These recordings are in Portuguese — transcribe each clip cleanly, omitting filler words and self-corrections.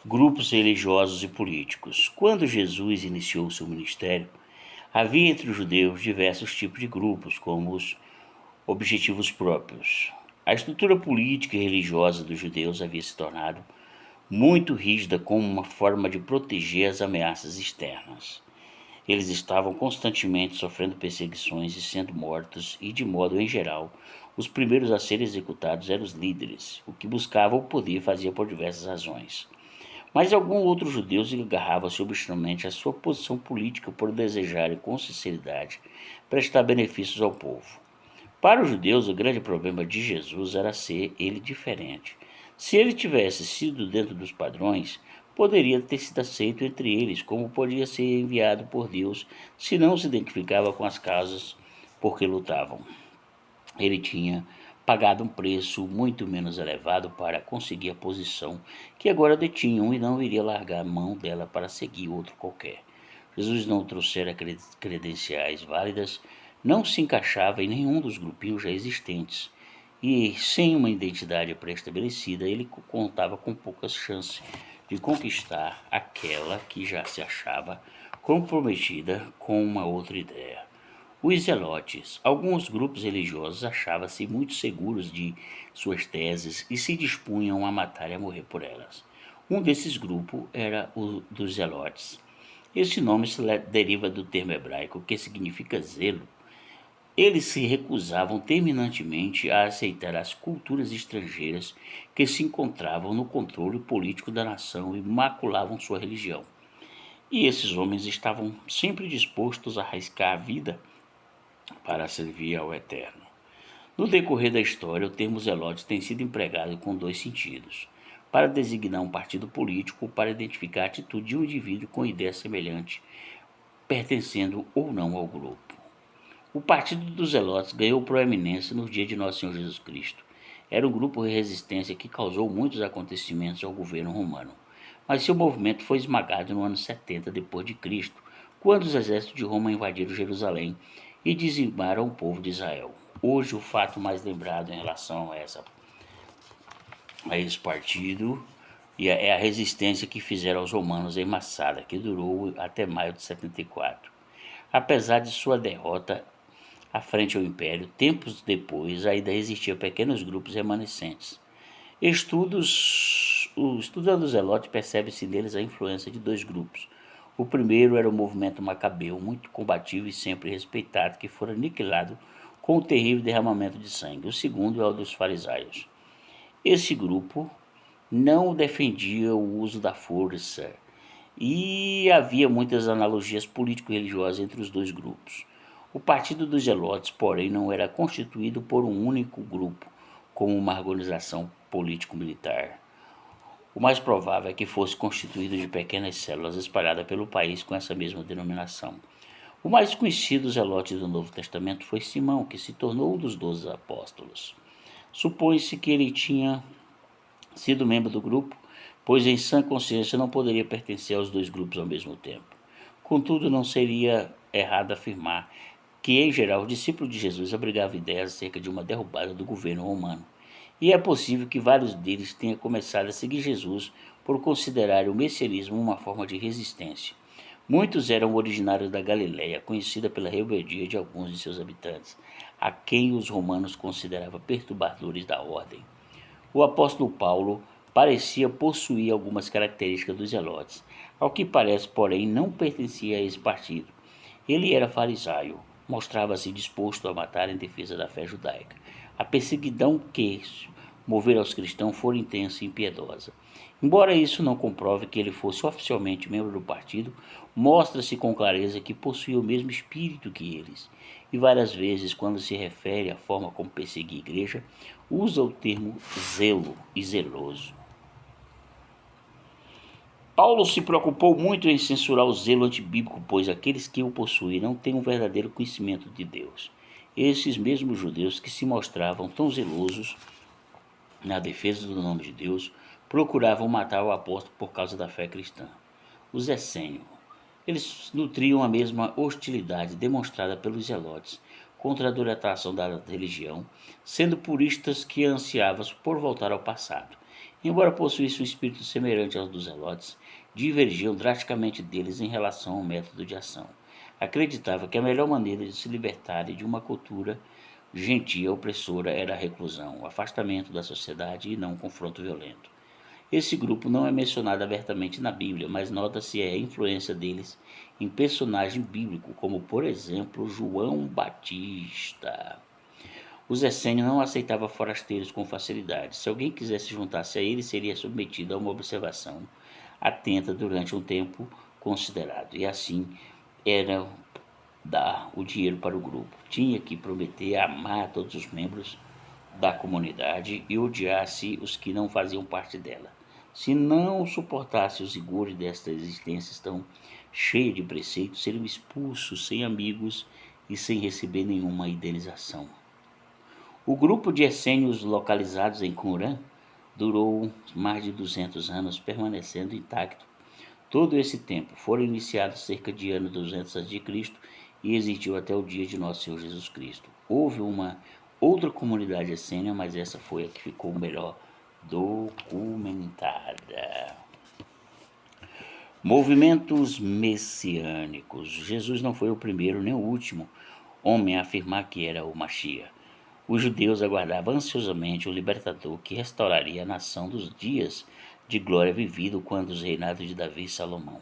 grupos religiosos e políticos. Quando Jesus iniciou seu ministério, havia entre os judeus diversos tipos de grupos, como os objetivos próprios. A estrutura política e religiosa dos judeus havia se tornado muito rígida como uma forma de proteger as ameaças externas. Eles estavam constantemente sofrendo perseguições e sendo mortos, e, de modo em geral, os primeiros a serem executados eram os líderes, o que buscava o poder fazia por diversas razões. Mas alguns outros judeus agarravam-se obstinadamente à sua posição política por desejarem com sinceridade prestar benefícios ao povo. Para os judeus, o grande problema de Jesus era ser ele diferente. Se ele tivesse sido dentro dos padrões, poderia ter sido aceito entre eles, como podia ser enviado por Deus se não se identificava com as causas por que lutavam. Ele tinha pagado um preço muito menos elevado para conseguir a posição que agora detinham e não iria largar a mão dela para seguir outro qualquer. Jesus não trouxera credenciais válidas, não se encaixava em nenhum dos grupinhos já existentes e, sem uma identidade pré-estabelecida, ele contava com poucas chances de conquistar aquela que já se achava comprometida com uma outra ideia. Os zelotes. Alguns grupos religiosos achavam-se muito seguros de suas teses e se dispunham a matar e a morrer por elas. Um desses grupos era o dos zelotes. Este nome se deriva do termo hebraico que significa zelo. Eles se recusavam terminantemente a aceitar as culturas estrangeiras que se encontravam no controle político da nação e maculavam sua religião. E esses homens estavam sempre dispostos a arriscar a vida para servir ao Eterno. No decorrer da história, o termo zelote tem sido empregado com dois sentidos: para designar um partido político ou para identificar a atitude de um indivíduo com ideia semelhante, pertencendo ou não ao grupo. O Partido dos Zelotes ganhou proeminência no dia de Nosso Senhor Jesus Cristo. Era um grupo de resistência que causou muitos acontecimentos ao governo romano, mas seu movimento foi esmagado no ano 70 depois de Cristo, quando os exércitos de Roma invadiram Jerusalém e dizimaram o povo de Israel. Hoje, o fato mais lembrado em relação a esse partido é a resistência que fizeram aos romanos em Massada, que durou até maio de 74. Apesar de sua derrota à frente ao Império, tempos depois ainda existiam pequenos grupos remanescentes. Estudando os Zelotes, percebe-se neles a influência de dois grupos. O primeiro era o movimento macabeu, muito combativo e sempre respeitado, que fora aniquilado com o terrível derramamento de sangue. O segundo é o dos farisaicos. Esse grupo não defendia o uso da força e havia muitas analogias político-religiosas entre os dois grupos. O Partido dos Zelotes, porém, não era constituído por um único grupo, como uma organização político-militar. O mais provável é que fosse constituído de pequenas células espalhadas pelo país com essa mesma denominação. O mais conhecido zelote do Novo Testamento foi Simão, que se tornou um dos 12 apóstolos. Supõe-se que ele tinha sido membro do grupo, pois em sã consciência não poderia pertencer aos dois grupos ao mesmo tempo. Contudo, não seria errado afirmar que, em geral, os discípulos de Jesus abrigavam ideias acerca de uma derrubada do governo romano. E é possível que vários deles tenham começado a seguir Jesus por considerar o messianismo uma forma de resistência. Muitos eram originários da Galiléia, conhecida pela rebeldia de alguns de seus habitantes, a quem os romanos consideravam perturbadores da ordem. O apóstolo Paulo parecia possuir algumas características dos zelotes, ao que parece, porém, não pertencia a esse partido. Ele era farisaio, mostrava-se disposto a matar em defesa da fé judaica. A perseguição que mover aos cristãos fora intensa e impiedosa. Embora isso não comprove que ele fosse oficialmente membro do partido, mostra-se com clareza que possuía o mesmo espírito que eles. E várias vezes, quando se refere à forma como perseguia a igreja, usa o termo zelo e zeloso. Paulo se preocupou muito em censurar o zelo antibíblico, pois aqueles que o possuem não têm um verdadeiro conhecimento de Deus. Esses mesmos judeus que se mostravam tão zelosos na defesa do nome de Deus, procuravam matar o apóstolo por causa da fé cristã. Os essênios. Eles nutriam a mesma hostilidade demonstrada pelos zelotes contra a duratação da religião, sendo puristas que ansiavam por voltar ao passado. Embora possuísse um espírito semelhante aos dos zelotes, divergiam drasticamente deles em relação ao método de ação. Acreditava que a melhor maneira de se libertarem de uma cultura gentia opressora era a reclusão, o afastamento da sociedade e não o confronto violento. Esse grupo não é mencionado abertamente na Bíblia, mas nota-se a influência deles em personagem bíblico, como por exemplo João Batista. Os essênios não aceitavam forasteiros com facilidade. Se alguém quisesse juntar-se a eles, seria submetido a uma observação atenta durante um tempo considerado. E assim era dar o dinheiro para o grupo. Tinha que prometer amar todos os membros da comunidade e odiar-se os que não faziam parte dela. Se não suportasse os rigores desta existência tão cheia de preceitos, seriam expulsos sem amigos e sem receber nenhuma indenização. O grupo de essênios localizados em Qumran durou mais de 200 anos, permanecendo intacto todo esse tempo. Foram iniciados cerca de ano 200 a.C. e existiu até o dia de nosso Senhor Jesus Cristo. Houve uma outra comunidade essênia, mas essa foi a que ficou melhor documentada. Movimentos messiânicos. Jesus não foi o primeiro nem o último homem a afirmar que era o Mashiach. Os judeus aguardavam ansiosamente o libertador que restauraria a nação dos dias de glória vivido quando os reinados de Davi e Salomão.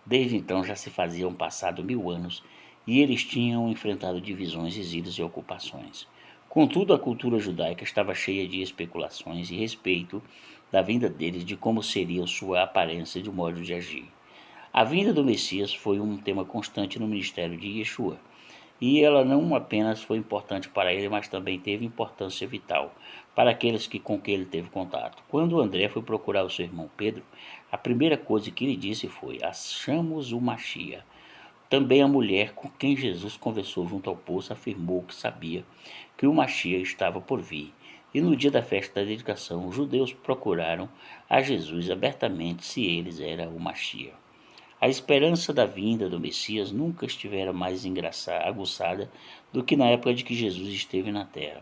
Desde então já se faziam passado 1000 anos e eles tinham enfrentado divisões, exílios e ocupações. Contudo, a cultura judaica estava cheia de especulações e respeito da vinda deles, de como seria sua aparência e de modo de agir. A vinda do Messias foi um tema constante no ministério de Yeshua, e ela não apenas foi importante para ele, mas também teve importância vital para aqueles com quem ele teve contato. Quando André foi procurar o seu irmão Pedro, a primeira coisa que lhe disse foi: achamos o Mashiach. Também a mulher com quem Jesus conversou junto ao poço afirmou que sabia que o Mashiach estava por vir. E no dia da festa da dedicação, os judeus procuraram a Jesus abertamente se eles eram o Mashiach. A esperança da vinda do Messias nunca estivera mais aguçada do que na época de que Jesus esteve na terra.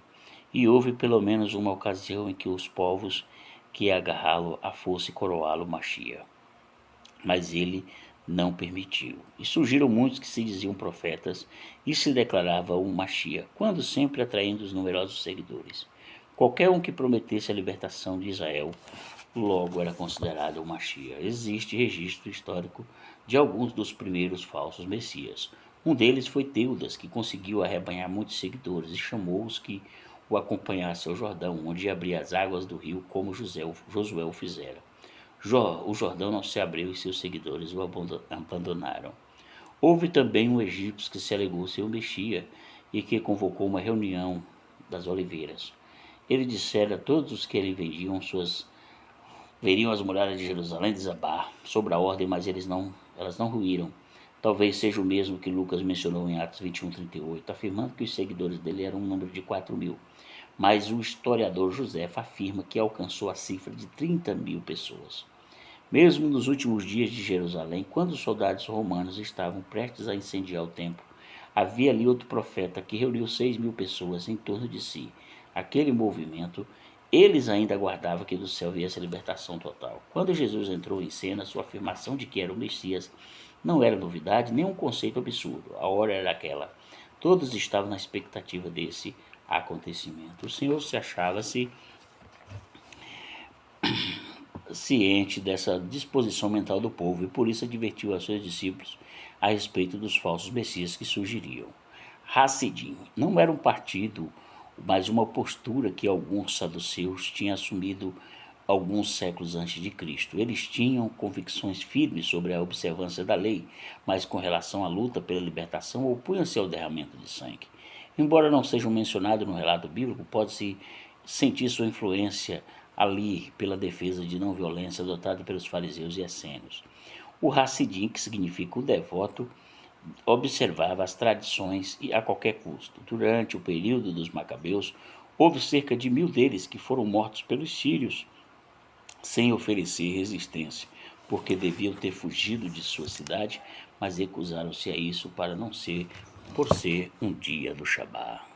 E houve pelo menos uma ocasião em que os povos que agarrá-lo a fosse coroá-lo Mashiach. Mas ele não permitiu. E surgiram muitos que se diziam profetas e se declaravam um Mashiach, quando sempre atraindo os numerosos seguidores. Qualquer um que prometesse a libertação de Israel logo era considerado um Mashiach. Existe registro histórico de alguns dos primeiros falsos messias. Um deles foi Teudas, que conseguiu arrebanhar muitos seguidores e chamou os que o acompanhassem ao Jordão, onde abria as águas do rio, como Josué o fizera. O Jordão não se abriu e seus seguidores o abandonaram. Houve também um egípcio que se alegou ser o Messias e que convocou uma reunião das oliveiras. Ele dissera a todos os que ele vendiam veriam as muralhas de Jerusalém desabar sob a ordem, mas elas não ruíram. Talvez seja o mesmo que Lucas mencionou em Atos 21:38, afirmando que os seguidores dele eram um número de 4.000. Mas o historiador José afirma que alcançou a cifra de 30.000 pessoas. Mesmo nos últimos dias de Jerusalém, quando os soldados romanos estavam prestes a incendiar o templo, havia ali outro profeta que reuniu 6.000 pessoas em torno de si. Aquele movimento, eles ainda aguardavam que do céu viesse a libertação total. Quando Jesus entrou em cena, sua afirmação de que era o Messias não era novidade nem um conceito absurdo. A hora era aquela. Todos estavam na expectativa desse acontecimento. O Senhor se achava-se ciente dessa disposição mental do povo e por isso advertiu a seus discípulos a respeito dos falsos messias que surgiriam. Hassidim não era um partido, mas uma postura que alguns saduceus tinham assumido alguns séculos antes de Cristo. Eles tinham convicções firmes sobre a observância da lei, mas com relação à luta pela libertação opunham-se ao derramamento de sangue. Embora não sejam mencionados no relato bíblico, pode-se sentir sua influência ali pela defesa de não violência adotada pelos fariseus e essênios. O Hassidim, que significa o devoto, observava as tradições e a qualquer custo. Durante o período dos Macabeus, houve cerca de 1.000 deles que foram mortos pelos sírios sem oferecer resistência, porque deviam ter fugido de sua cidade, mas recusaram-se a isso para não ser por ser um dia do Shabá.